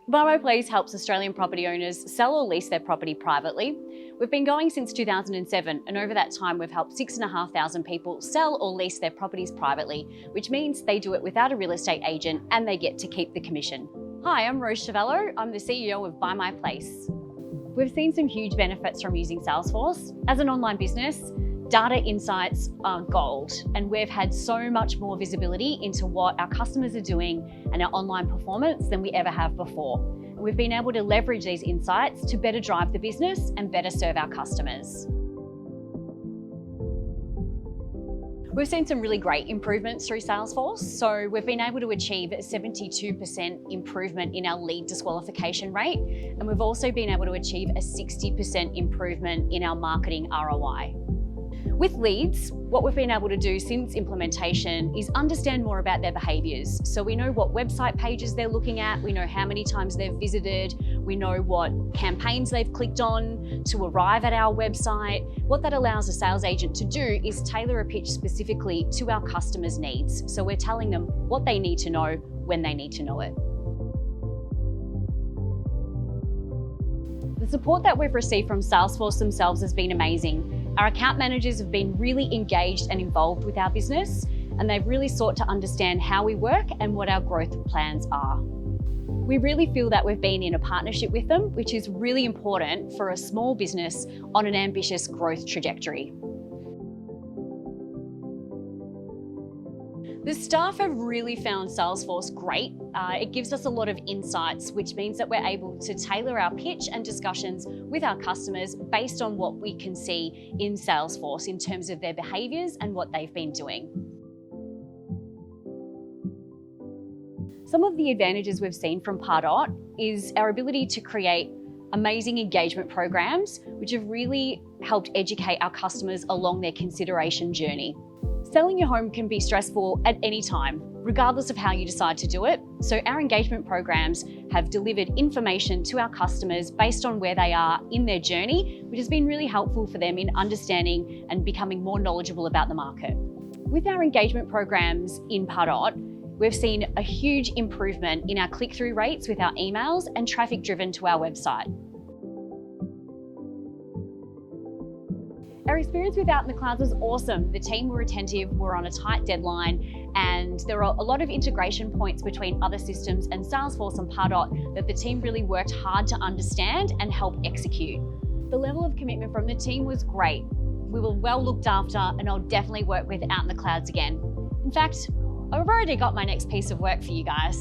BUYMYPLACE helps Australian property owners sell or lease their property privately. We've been going since 2007, and over that time we've helped 6,500 people sell or lease their properties privately, which means they do it without a real estate agent and they get to keep the commission. Hi, I'm Rose Chavello. I'm the CEO of BUYMYPLACE. We've seen some huge benefits from using Salesforce. As an online business, data insights are gold, and we've had so much more visibility into what our customers are doing and our online performance than we ever have before. And we've been able to leverage these insights to better drive the business and better serve our customers. We've seen some really great improvements through Salesforce. So we've been able to achieve a 72% improvement in our lead disqualification rate, and we've also been able to achieve a 60% improvement in our marketing ROI. With leads, what we've been able to do since implementation is understand more about their behaviours. So we know what website pages they're looking at, we know how many times they've visited, we know what campaigns they've clicked on to arrive at our website. What that allows a sales agent to do is tailor a pitch specifically to our customers' needs. So we're telling them what they need to know when they need to know it. The support that we've received from Salesforce themselves has been amazing. Our account managers have been really engaged and involved with our business, and they've really sought to understand how we work and what our growth plans are. We really feel that we've been in a partnership with them, which is really important for a small business on an ambitious growth trajectory. The staff have really found Salesforce great. It gives us a lot of insights, which means that we're able to tailor our pitch and discussions with our customers based on what we can see in Salesforce in terms of their behaviours and what they've been doing. Some of the advantages we've seen from Pardot is our ability to create amazing engagement programs, which have really helped educate our customers along their consideration journey. Selling your home can be stressful at any time, regardless of how you decide to do it. So our engagement programs have delivered information to our customers based on where they are in their journey, which has been really helpful for them in understanding and becoming more knowledgeable about the market. With our engagement programs in Pardot, we've seen a huge improvement in our click-through rates with our emails and traffic driven to our website. Our experience with Out in the Clouds was awesome. The team were attentive, we're on a tight deadline, and there are a lot of integration points between other systems and Salesforce and Pardot that the team really worked hard to understand and help execute. The level of commitment from the team was great. We were well looked after, and I'll definitely work with Out in the Clouds again. In fact, I've already got my next piece of work for you guys.